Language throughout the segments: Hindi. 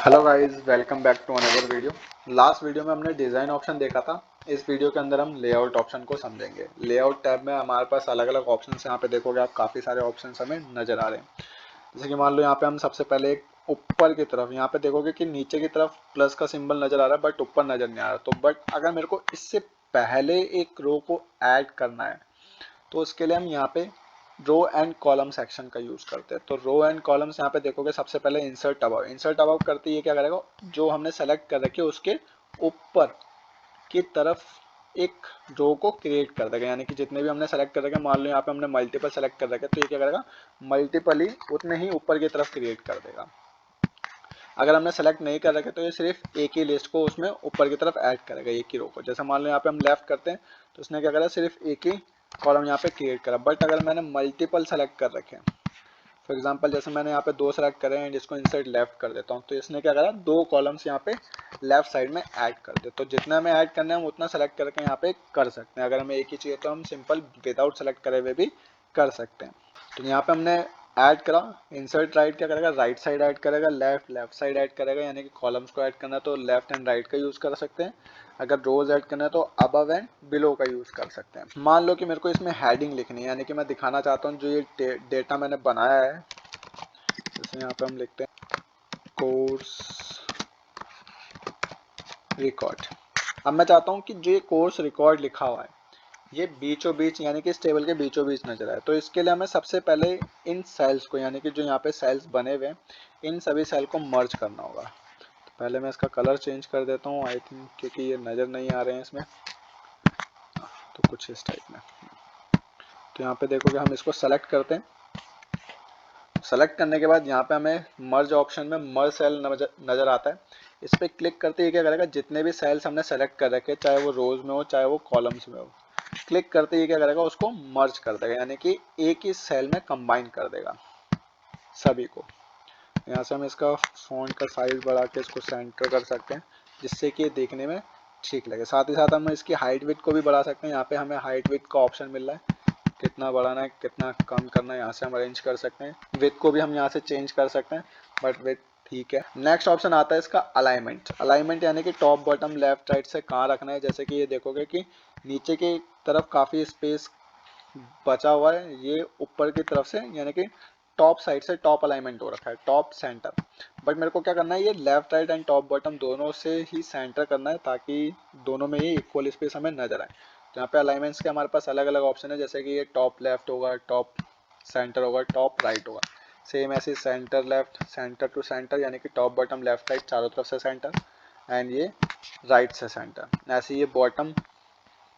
Hello guys, welcome back to another video. Last video में हमने डिज़ाइन ऑप्शन देखा था। इस वीडियो के अंदर हम लेआउट ऑप्शन को समझेंगे। लेआउट टैब में हमारे पास अलग अलग ऑप्शन यहाँ पे देखोगे आप, काफ़ी सारे ऑप्शन हमें नज़र आ रहे हैं। जैसे कि मान लो यहाँ पे हम सबसे पहले एक ऊपर की तरफ यहाँ पे देखोगे कि नीचे की तरफ प्लस का सिंबल नज़र आ रहा है बट ऊपर नज़र नहीं आ रहा। तो बट अगर मेरे को इससे पहले एक रो को ऐड करना है तो उसके लिए हम यहाँ पे रो एंड कॉलम सेक्शन का यूज करते हैं। तो रो एंड कॉलम्स यहाँ पे देखोगे, सबसे पहले इंसर्ट अबाउट करते ही ये क्या करेगा, जो हमने सेलेक्ट कर रखी है उसके ऊपर की तरफ एक रो को क्रिएट कर देगा। यानी कि जितने भी हमने सेलेक्ट कर रखे, मान लो यहाँ पे हमने मल्टीपल सेलेक्ट कर रखे तो ये क्या करेगा, मल्टीपल ही उतने ही ऊपर की तरफ क्रिएट कर देगा। अगर हमने सेलेक्ट नहीं कर रखे तो ये सिर्फ एक ही लिस्ट को उसमें ऊपर की तरफ ऐड करेगा, एक ही रो को। जैसे मान लो यहाँ पे हम लेफ्ट करते हैं तो उसने क्या करा, सिर्फ एक ही कॉलम यहाँ पे क्रिएट करा। बट अगर मैंने मल्टीपल सेलेक्ट कर रखे हैं, फॉर एग्जांपल जैसे मैंने यहाँ पे दो सेलेक्ट करे हैं, जिसको इंसर्ट लेफ्ट कर देता हूँ, तो इसने क्या करा, दो कॉलम्स यहाँ पे लेफ्ट साइड में ऐड कर दे। तो जितना हमें ऐड करना है हम उतना सेलेक्ट करके यहाँ पे कर सकते हैं। अगर हमें एक ही चाहिए तो हम सिंपल विदाउट सेलेक्ट करे हुए भी कर सकते हैं। तो यहाँ पे हमने ऐड करा, इंसर्ट राइट क्या करेगा, राइट साइड ऐड करेगा, लेफ्ट लेफ्ट साइड ऐड करेगा। यानी कि कॉलम्स को ऐड करना है तो लेफ्ट एंड राइट का यूज कर सकते हैं। अगर रोज ऐड करना है तो अबव एंड बिलो का यूज कर सकते हैं। मान लो कि मेरे को इसमें हेडिंग लिखनी है, यानी कि मैं दिखाना चाहता हूँ जो ये डेटा मैंने बनाया है। जैसे यहाँ पे हम लिखते हैं कोर्स रिकॉर्ड। अब मैं चाहता हूँ कि जो ये कोर्स रिकॉर्ड लिखा हुआ है ये बीचों बीच, यानी कि इस टेबल के बीचों बीच नजर आए। तो इसके लिए हमें सबसे पहले इन सेल्स को, यानी कि जो यहाँ पे सेल्स बने हुए हैं, इन सभी सेल को मर्ज करना होगा। तो पहले मैं इसका कलर चेंज कर देता हूँ, आई थिंक, क्योंकि ये नज़र नहीं आ रहे हैं इसमें, तो कुछ इस टाइप में। तो यहाँ पे देखोगे हम इसको सेलेक्ट करते हैं। सेलेक्ट करने के बाद यहाँ पे हमें मर्ज ऑप्शन में मर्ज सेल नजर आता है। इस पर क्लिक करते ही क्या करेगा, जितने भी सेल्स हमने सेलेक्ट कर रखे, चाहे वो रोज में हो चाहे वो कॉलम्स में हो, क्लिक करते ही क्या करेगा, उसको मर्ज कर देगा। यानी कि एक ही सेल में कंबाइन कर देगा सभी को। यहाँ से हम इसका फॉन्ट का साइज बढ़ा के इसको सेंटर कर सकते हैं, जिससे कि ये देखने में ठीक लगे। साथ ही साथ हम इसकी हाइट विड्थ को भी बढ़ा सकते हैं। यहाँ पे हमें हाइट विड्थ का ऑप्शन मिल रहा है, कितना बढ़ाना है कितना कम करना है यहाँ से हम अरेंज कर सकते हैं। विड्थ को भी हम यहाँ से चेंज कर सकते हैं, बट विड्थ ठीक है। नेक्स्ट ऑप्शन आता है इसका अलाइनमेंट। अलाइनमेंट यानी कि टॉप बॉटम लेफ्ट राइट से कहाँ रखना है। जैसे कि ये देखोगे कि नीचे की तरफ काफ़ी स्पेस बचा हुआ है, ये ऊपर की तरफ से, यानी कि टॉप साइड से टॉप अलाइनमेंट हो रखा है, टॉप सेंटर। बट मेरे को क्या करना है, ये left right and top bottom दोनों से ही सेंटर करना है, ताकि दोनों में ही इक्वल स्पेस हमें नजर आए। तो यहाँ पे अलाइनमेंट्स के हमारे पास अलग अलग ऑप्शन है, जैसे कि ये टॉप लेफ्ट होगा, टॉप सेंटर होगा, टॉप राइट होगा। सेम ऐसे centre left, centre to centre, यानी कि टॉप बॉटम लेफ्ट राइट चारों तरफ से सेंटर, एंड ये राइट से सेंटर। ऐसे ये बॉटम,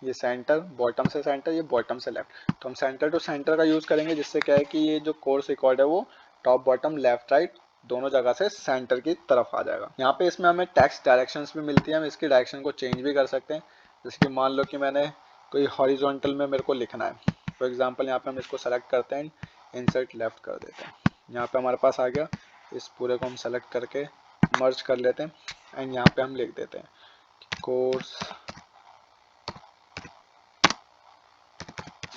ये सेंटर, बॉटम से सेंटर, ये बॉटम से लेफ्ट। तो हम सेंटर टू सेंटर का यूज करेंगे, जिससे क्या है कि ये जो कोर्स रिकॉर्ड है वो टॉप बॉटम लेफ्ट राइट दोनों जगह से सेंटर की तरफ आ जाएगा। यहाँ पे इसमें हमें टेक्स्ट डायरेक्शंस भी मिलती है, हम इसकी डायरेक्शन को चेंज भी कर सकते हैं। जैसे कि मान लो कि मैंने कोई हॉरिजॉन्टल में मेरे को लिखना है, फॉर एग्जाम्पल यहाँ पे हम इसको सेलेक्ट करते हैं, इंसर्ट लेफ्ट कर देते हैं। यहाँ पे हमारे पास आ गया। इस पूरे को हम सेलेक्ट करके मर्ज कर लेते हैं, एंड यहाँ पे हम लिख देते हैं कोर्स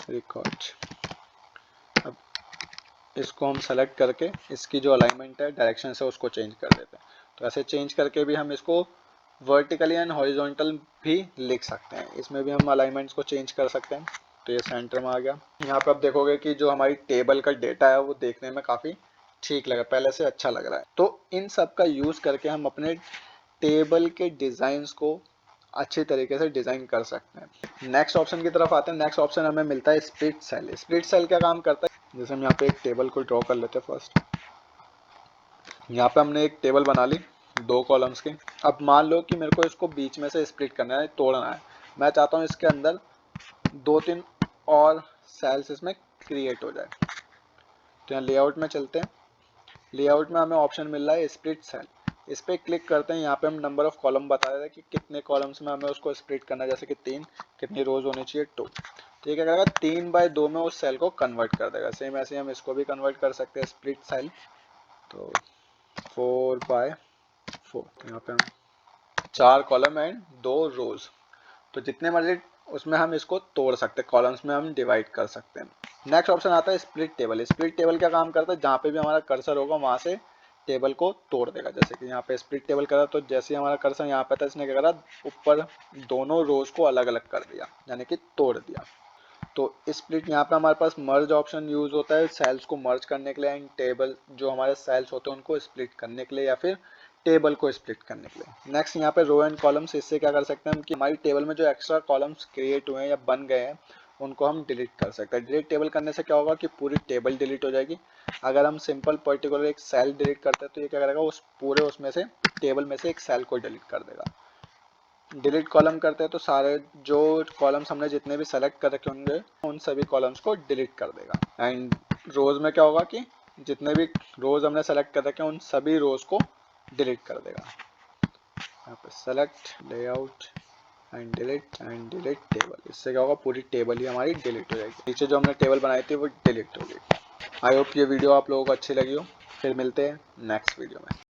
रिकॉर्ड। अब इसको हम सेलेक्ट करके इसकी जो अलाइनमेंट है, डायरेक्शन से, उसको चेंज कर देते हैं। तो ऐसे चेंज करके भी हम इसको वर्टिकली एंड हॉरिजॉन्टल भी लिख सकते हैं। इसमें भी हम अलाइनमेंट्स को चेंज कर सकते हैं। तो ये सेंटर में आ गया। यहाँ पे आप देखोगे कि जो हमारी टेबल का डेटा है वो देखने में काफ़ी ठीक लगा, पहले से अच्छा लग रहा है। तो इन सब का यूज़ करके हम अपने टेबल के डिज़ाइंस को अच्छी तरीके से डिज़ाइन कर सकते हैं। नेक्स्ट ऑप्शन की तरफ आते हैं। नेक्स्ट ऑप्शन हमें मिलता है स्प्लिट सेल। स्प्लिट सेल क्या काम करता है, जैसे हम यहाँ पे एक टेबल को ड्रॉ कर लेते हैं। फर्स्ट यहाँ पे हमने एक टेबल बना ली दो कॉलम्स की। अब मान लो कि मेरे को इसको बीच में से स्प्लिट करना है, तोड़ना है। मैं चाहता हूँ इसके अंदर दो तीन और सेल्स इसमें क्रिएट हो जाए। तो यहाँ लेआउट में चलते हैं। लेआउट में हमें ऑप्शन मिल रहा है स्प्लिट सेल। इस पर क्लिक करते हैं। यहाँ पे हम नंबर ऑफ कॉलम बता रहे हैं कि कितने कॉलम्स में हमें उसको स्प्लिट करना है, जैसे कि 3। कितनी रोज होनी चाहिए, 2। तो ये क्या करेगा, 3/2 में उस सेल को कन्वर्ट कर देगा। सेम ऐसे हम इसको भी कन्वर्ट कर सकते हैं, स्प्लिट सेल। तो 4/4। यहाँ पे हम 4 कॉलम एंड 2 रोज, तो जितने मर्जी उसमें हम इसको तोड़ सकते हैं, कॉलम्स में हम डिवाइड कर सकते हैं। नेक्स्ट ऑप्शन आता है स्प्लिट टेबल। स्प्लिट टेबल क्या काम करता है, जहाँ पे भी हमारा कर्सर होगा वहाँ से टेबल को तोड़ देगा। जैसे कि यहाँ पे स्प्लिट टेबल करा तो जैसे ही हमारा कर्सर यहाँ पे था, इसने क्या करा, ऊपर दोनों रोज को अलग अलग कर दिया, यानी कि तोड़ दिया। तो स्प्लिट यहाँ पे हमारे पास मर्ज ऑप्शन यूज होता है सेल्स को मर्ज करने के लिए, एंड टेबल जो हमारे सेल्स होते हैं उनको स्प्लिट करने के लिए या फिर टेबल को स्प्लिट करने के लिए। नेक्स्ट यहाँ पे रो एंड कॉलम्स, इससे क्या कर सकते हैं हम कि हमारी टेबल में जो एक्स्ट्रा कॉलम्स क्रिएट हुए हैं या बन गए हैं उनको हम डिलीट कर सकते हैं। डिलीट टेबल करने से क्या होगा कि पूरी टेबल डिलीट हो जाएगी। अगर हम सिंपल पर्टिकुलर एक सेल डिलीट करते हैं तो ये क्या करेगा, उस पूरे उसमें से टेबल में से एक सेल को डिलीट कर देगा। डिलीट कॉलम करते हैं तो सारे जो कॉलम्स हमने जितने भी सेलेक्ट कर रखे होंगे उन सभी कॉलम्स को डिलीट कर देगा। एंड रोज में क्या होगा कि जितने भी रोज हमने सेलेक्ट कर रखे हैं उन सभी रोज को डिलीट कर देगा। यहाँ पे select layout and delete table, इससे क्या होगा, पूरी टेबल ही हमारी डिलीट हो जाएगी। नीचे जो हमने टेबल बनाई थी वो डिलीट हो गई। आई होप ये वीडियो आप लोगों को अच्छी लगी हो। फिर मिलते हैं नेक्स्ट वीडियो में।